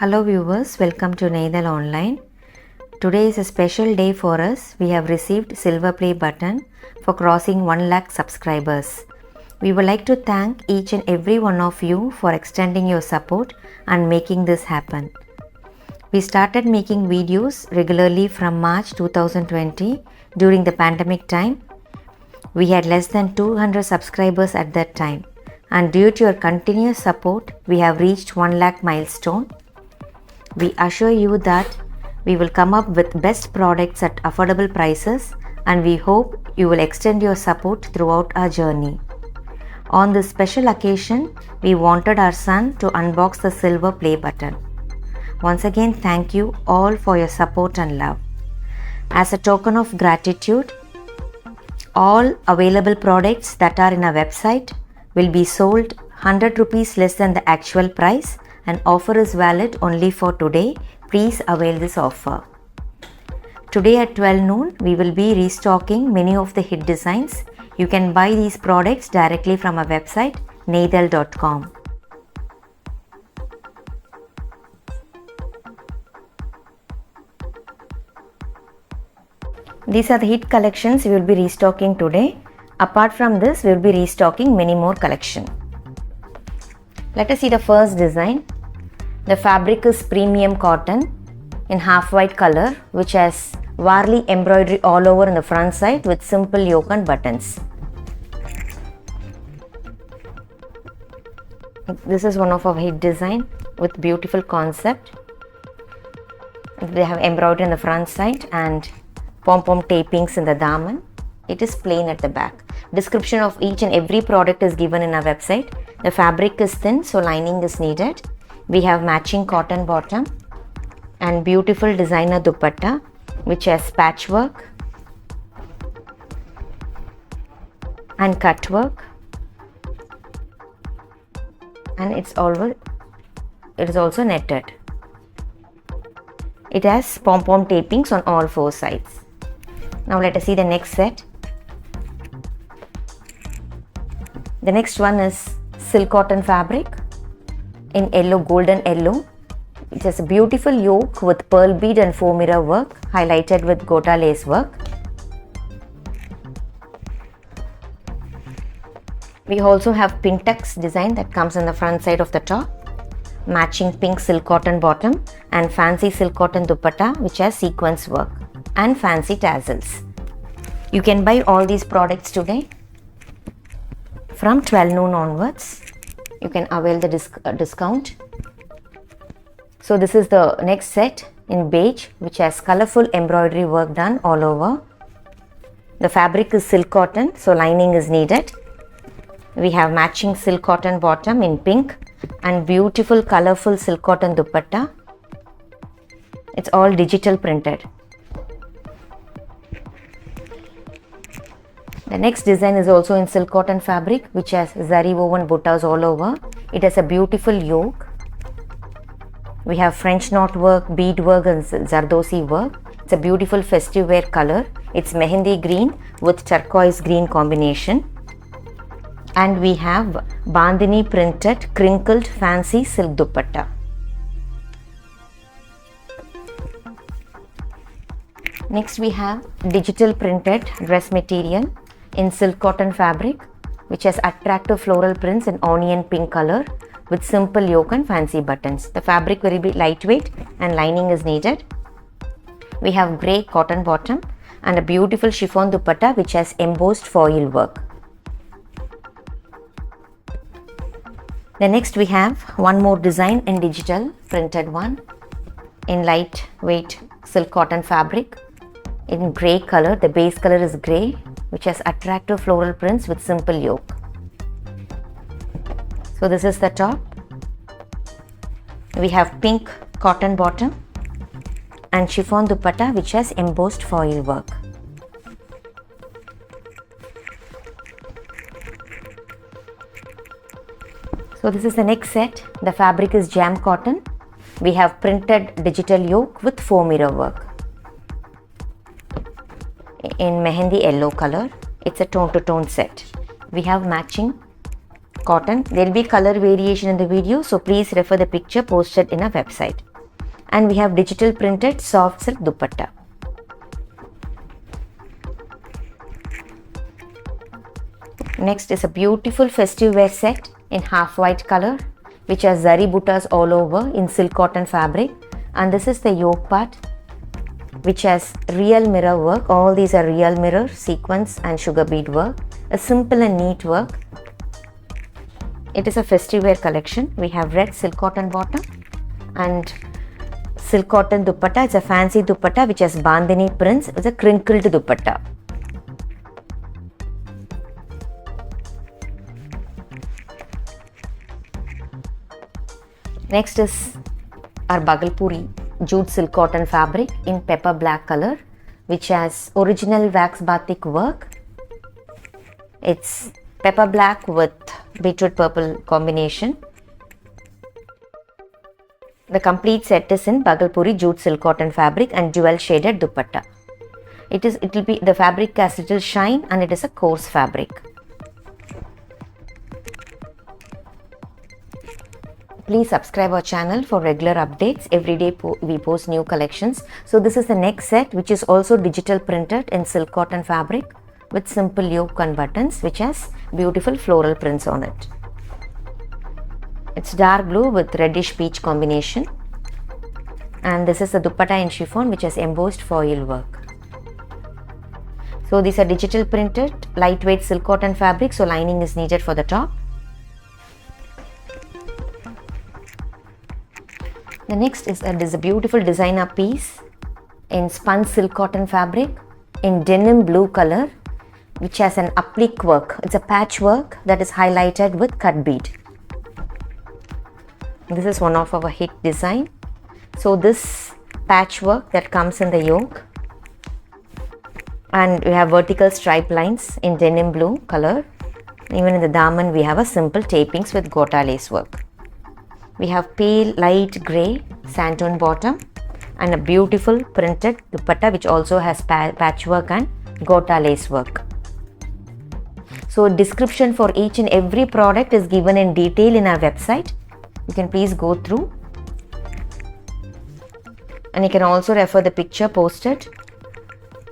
Hello viewers, welcome to NEIDHAL Online. Today is a special day for us. We have received silver play button for crossing 1 lakh subscribers. We would like to thank each and every one of you for extending your support and making this happen. We started making videos regularly from March 2020 during the pandemic time. We had less than 200 subscribers at that time, and due to your continuous support, we have reached 1 lakh milestone. We assure you that we will come up with best products at affordable prices, and we hope you will extend your support throughout our journey. On this special occasion, we wanted our son to unbox the silver play button. Once again, thank you all for your support and love. As a token of gratitude, all available products that are in our website will be sold 100 rupees less than the actual price, and offer is valid only for today. Please avail this offer. Today at 12 noon, we will be restocking many of the hit designs. You can buy these products directly from our website neidhal.com. These are the hit collections we will be restocking today. Apart from this, we will be restocking many more collections. Let us see the first design. The fabric is premium cotton in half white color, which has Varley embroidery all over in the front side with simple yoke and buttons. This is one of our hit design with beautiful concept. They have embroidery in the front side and pom-pom tapings in the daman. It is plain at the back. Description of each and every product is given in our website. The fabric is thin, so lining is needed. We have matching cotton bottom and beautiful designer dupatta, which has patchwork and cut work, and it is also netted. It has pom-pom tapings on all four sides. Now let us see the next set. The next one is silk cotton fabric in yellow, golden yellow. It has a beautiful yoke with pearl bead and faux mirror work highlighted with gota lace work. We also have pink tux design that comes on the front side of the top, matching pink silk cotton bottom and fancy silk cotton dupatta, which has sequence work and fancy tassels. You can buy all these products today from 12 noon onwards. You can avail the discount. So this is the next set in beige, which has colorful embroidery work done all over. The fabric is silk cotton, so lining is needed. We have matching silk cotton bottom in pink and beautiful colorful silk cotton dupatta. It's all digital printed. The next design is also in silk cotton fabric, which has zari woven buttas all over. It has a beautiful yoke. We have French knot work, bead work and zardosi work. It's a beautiful festive wear color. It's mehendi green with turquoise green combination. And we have bandhani printed crinkled fancy silk dupatta. Next we have digital printed dress material in silk cotton fabric, which has attractive floral prints in onion pink color with simple yoke and fancy buttons. The fabric will be lightweight and lining is needed. We have grey cotton bottom and a beautiful chiffon dupatta, which has embossed foil work. The next we have one more design in digital printed one in lightweight silk cotton fabric in grey color. The base color is grey, which has attractive floral prints with simple yoke. So this is the top. We have pink cotton bottom and chiffon dupatta, which has embossed foil work. So this is the next set. The fabric is jam cotton. We have printed digital yoke with faux mirror work in mehendi yellow color. It's a tone to tone set. We have matching cotton. There will be color variation in the video, so please refer the picture posted in our website. and we have digital printed soft silk dupatta. Next is a beautiful festive wear set in half white color, which has zari buttas all over in silk cotton fabric, and this is the yoke part, which has real mirror work. All these are real mirror, sequins and sugar bead work. A simple and neat work. It is a festive wear collection. We have red silk cotton bottom and silk cotton dupatta. It's a fancy dupatta which has bandhani prints. It's a crinkled dupatta. Next is our Bhagalpuri jute silk cotton fabric in pepper black color, which has original wax batik work. It's pepper black with beetroot purple combination. The complete set is in Bhagalpuri jute silk cotton fabric and dual shaded dupatta. The fabric has little shine and it is a coarse fabric. Please subscribe our channel for regular updates. Every day we post new collections. So this is the next set, which is also digital printed in silk cotton fabric with simple yoke and buttons, which has beautiful floral prints on it. It's dark blue with reddish peach combination, and this is the dupatta in chiffon, which has embossed foil work. So these are digital printed lightweight silk cotton fabric, so lining is needed for the top. The next is a beautiful designer piece in spun silk cotton fabric in denim blue color, which has an applique work. It's a patchwork that is highlighted with cut bead. This is one of our hit design. So this patchwork that comes in the yoke, and we have vertical stripe lines in denim blue color. Even in the daman we have a simple tapings with gota lace work. We have pale light grey sandtone bottom and a beautiful printed dupatta, which also has patchwork and gota lace work. So description for each and every product is given in detail in our website. You can please go through, and you can also refer the picture posted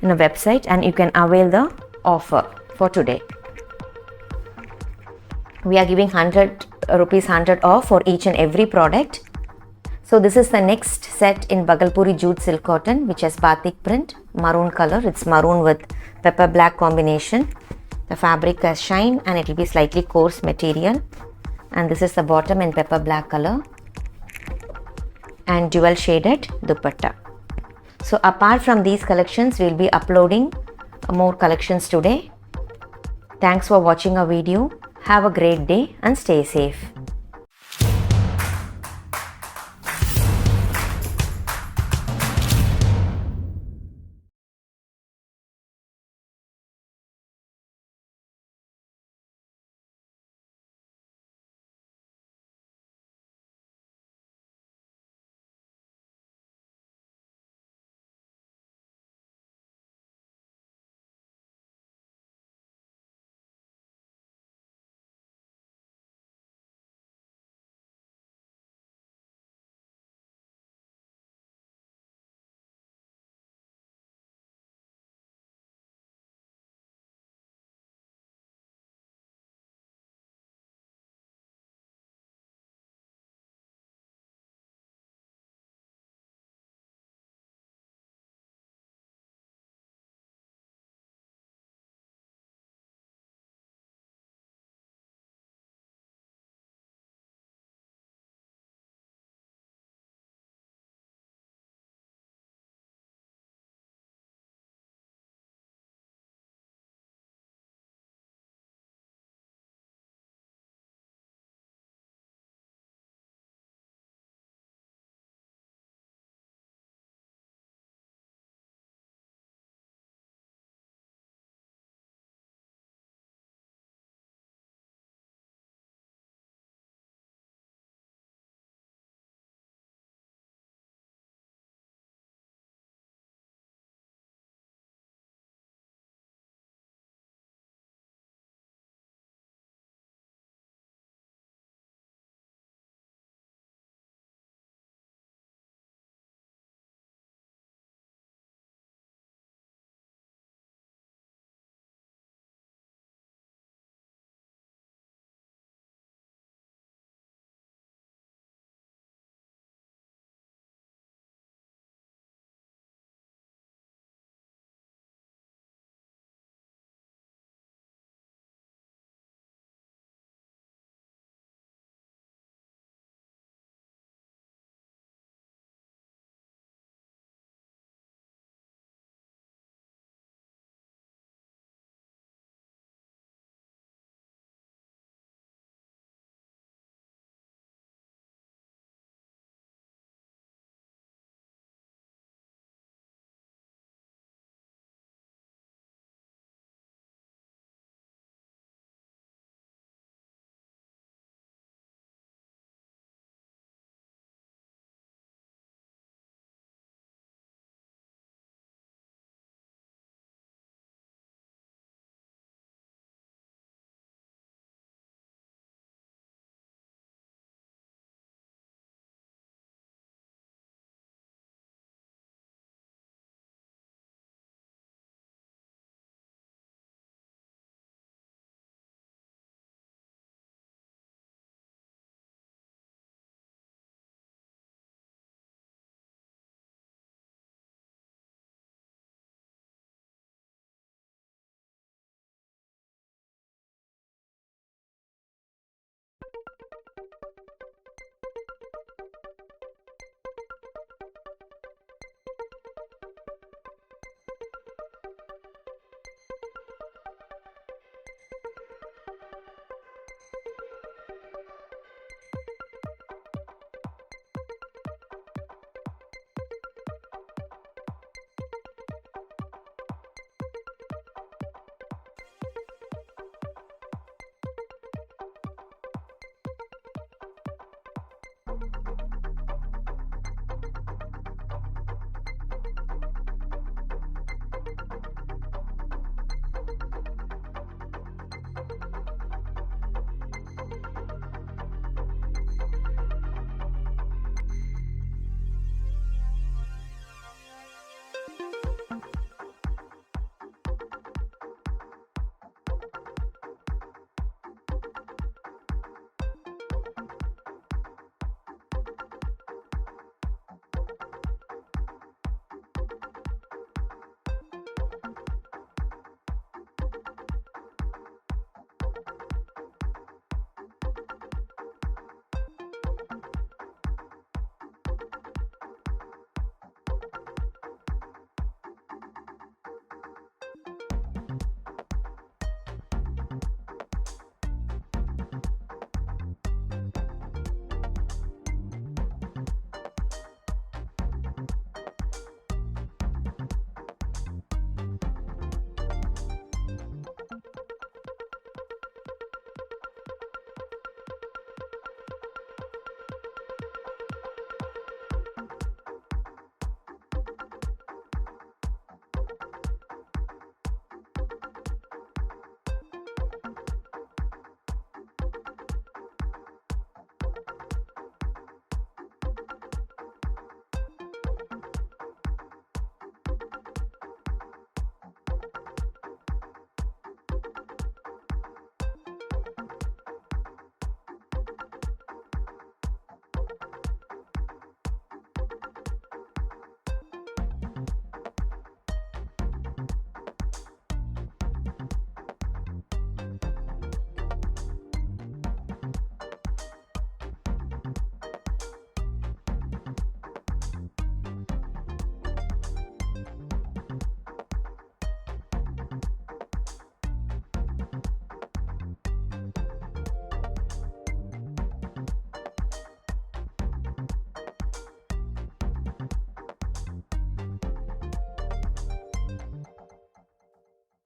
in a website, and you can avail the offer for today. We are giving 100 rupees off for each and every product. So this is the next set in Bhagalpuri jute silk cotton, which has batik print, maroon color. It's maroon with pepper black combination. The fabric has shine and it will be slightly coarse material. And this is the bottom in pepper black color and dual shaded dupatta. So apart from these collections, we will be uploading more collections today. Thanks for watching our video. Have a great day and stay safe.